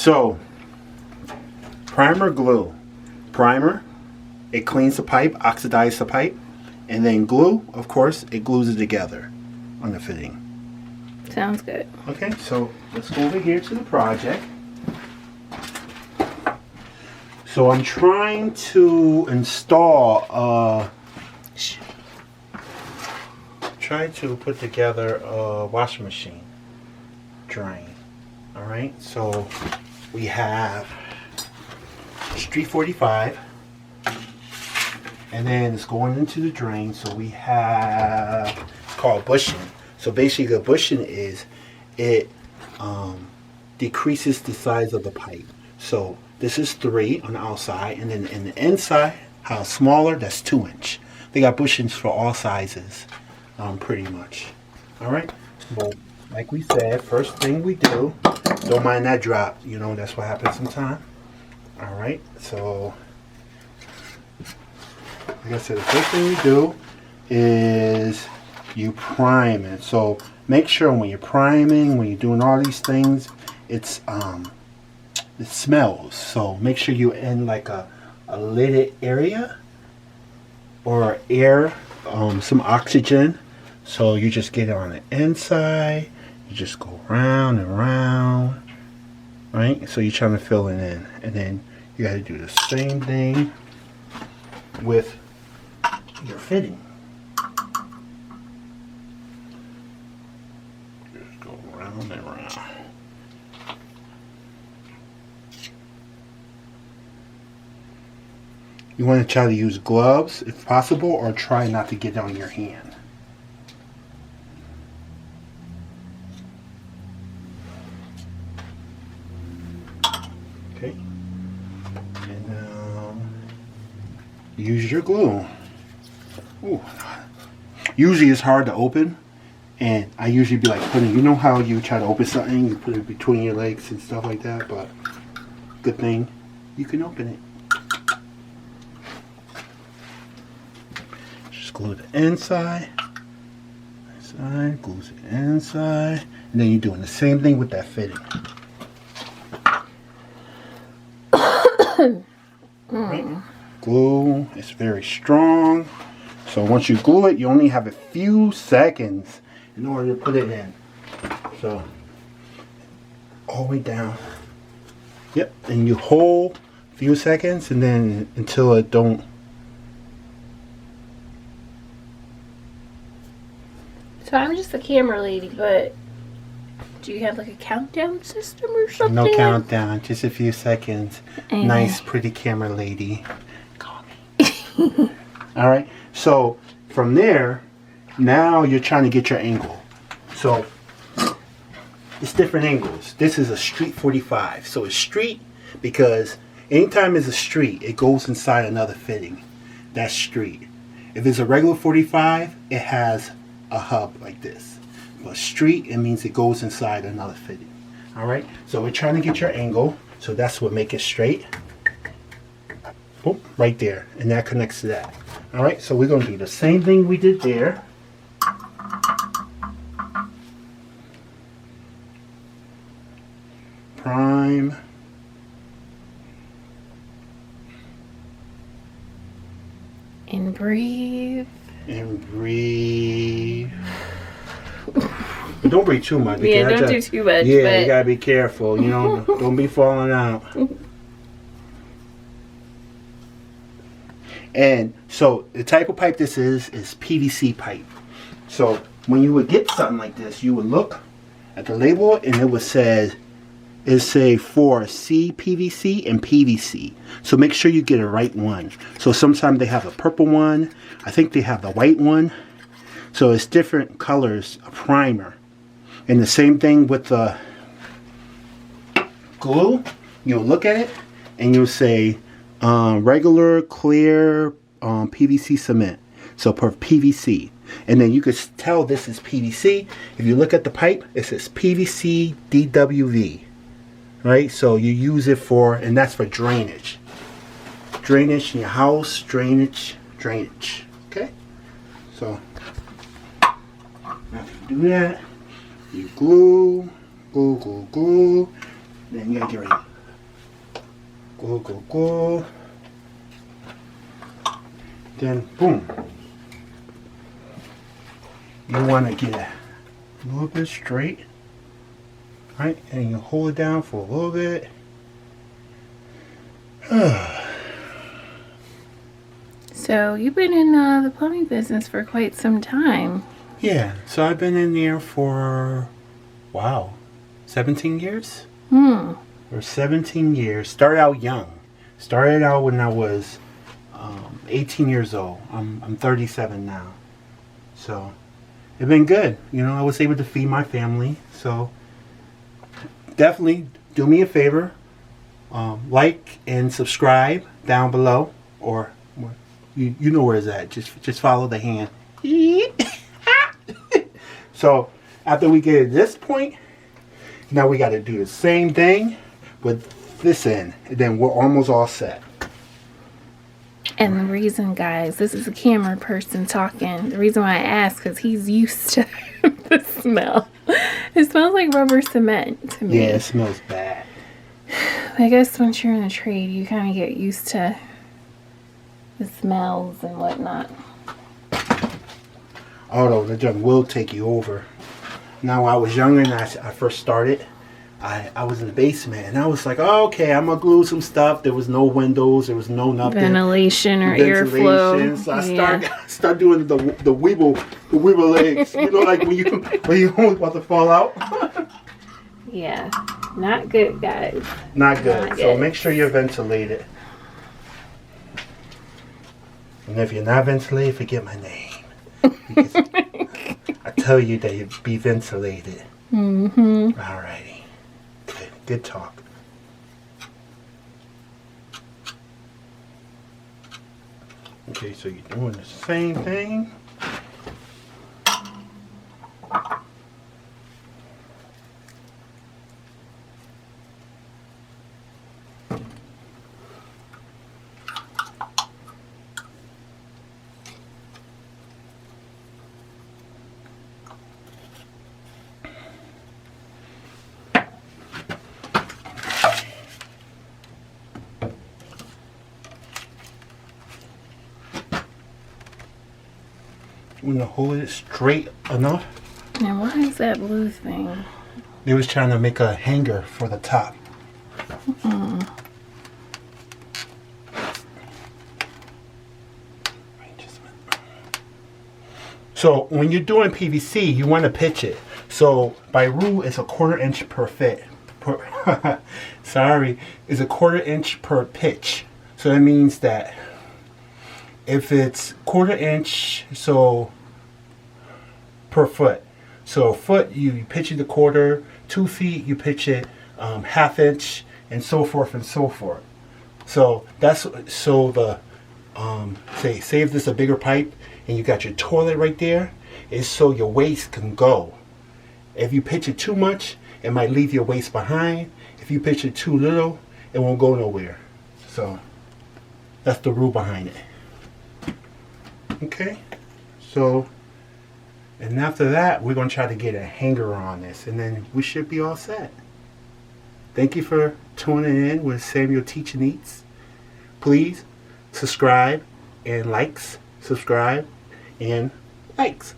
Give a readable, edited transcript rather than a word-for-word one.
So, primer, glue. Primer, it cleans the pipe, oxidizes the pipe. And then glue, of course, it glues it together on the fitting. Sounds good. Okay, so let's go over here to the project. So I'm trying to install try to put together a washing machine drain. Alright, so we have Street 45, and then it's going into the drain. So we have, it's called bushing. So basically, the bushing is it decreases the size of the pipe. So this is 3 on the outside, and then in the inside, how smaller, that's 2 inch. They got bushings for all sizes, pretty much. All right. So like we said, first thing we do, don't mind that drop. You know, that's what happens sometimes. All right. So like I said, the first thing we do is you prime it. So make sure when you're priming, when you're doing all these things, it's it smells. So make sure you're in like a lidded area or air, some oxygen. So you just get it on the inside. You just go round and round, right? So you're trying to fill it in, and then you got to do the same thing with your fitting. Just go round and round. You want to try to use gloves if possible, or try not to get it on your hand. Okay. And use your glue. Ooh. Usually it's hard to open, and I usually be like putting, you know how you try to open something, you put it between your legs and stuff like that, but good thing you can open it. Just glue the inside, glues it inside, and then you're doing the same thing with that fitting. Right. Glue is very strong. So once you glue it, you only have a few seconds in order to put it in. So all the way down. Yep, and you hold a few seconds, and then until it don't. So I'm just the camera lady, but do you have like a countdown system or something? No countdown, just a few seconds. Nice, pretty camera lady. Call me. All right. So from there, now you're trying to get your angle. So it's different angles. This is a Street 45. So it's street because anytime it's a street, it goes inside another fitting. That's street. If it's a regular 45, it has a hub like this. But street, it means it goes inside another fitting. All right. So we're trying to get your angle. So that's what makes it straight. Boom, right there, and that connects to that. All right, so we're going to do the same thing we did there. Prime. And breathe. And breathe. But don't breathe too much. Yeah, don't do too much. Yeah, but you got to be careful, you know. Don't be falling out. And so the type of pipe this is PVC pipe. So when you would get something like this, you would look at the label, and it would say for CPVC and PVC. So make sure you get a right one. So sometimes they have a purple one. I think they have the white one. So it's different colors of primer. And the same thing with the glue. You'll look at it and you'll say regular clear PVC cement. So per PVC. And then you could tell this is PVC. If you look at the pipe, it says PVC DWV. Right? So you use it for, and that's for drainage. Drainage in your house, drainage. Okay? So after you do that, you glue. Then you gotta get ready. Go, go, go. Then, boom. You want to get a little bit straight. Right? And you hold it down for a little bit. So you've been in the plumbing business for quite some time. Yeah, so I've been in there for, wow, 17 years? Or 17 years. Started out young. Started out when I was 18 years old. I'm 37 now. So it's been good. You know, I was able to feed my family. So definitely do me a favor. Like and subscribe down below. Or you know where it's at. Just follow the hand. So after we get to this point, now we got to do the same thing with this end, and then we're almost all set. And the reason, guys, this is a camera person talking. The reason why I ask, because he's used to the smell. It smells like rubber cement to me. Yeah, it smells bad. I guess once you're in the trade, you kind of get used to the smells and whatnot. Although the junk will take you over. Now, when I was younger and I first started, I was in the basement and I was like, oh, okay, I'm gonna glue some stuff. There was no windows, there was no nothing. Ventilation or airflow. So I start doing the weeble legs. You know, like when you almost about to fall out. Yeah, not good, guys. Not good. Not So good. make sure you're ventilated. And if you're not ventilated, forget my name. Because I tell you that you be ventilated. Alrighty. Good talk. Okay, so you're doing the same thing. We're gonna hold it straight enough. Now, what is that blue thing? They was trying to make a hanger for the top. So when you're doing PVC, you want to pitch it. So by rule, it's a 1/4 inch per fit. Sorry, it's a 1/4 inch per pitch. So that means that if it's 1/4 inch, so per foot. So a foot, you pitch it a 1/4. 2 feet, you pitch it 1/2 inch, and so forth and so forth. So that's so the say if this is a bigger pipe and you got your toilet right there, is so your waste can go. If you pitch it too much, it might leave your waste behind. If you pitch it too little, it won't go nowhere. So that's the rule behind it. Okay, so and after that, we're going to try to get a hanger on this, and then we should be all set. Thank you for tuning in with Samuel Teach and Eats. Please subscribe and likes, subscribe and likes.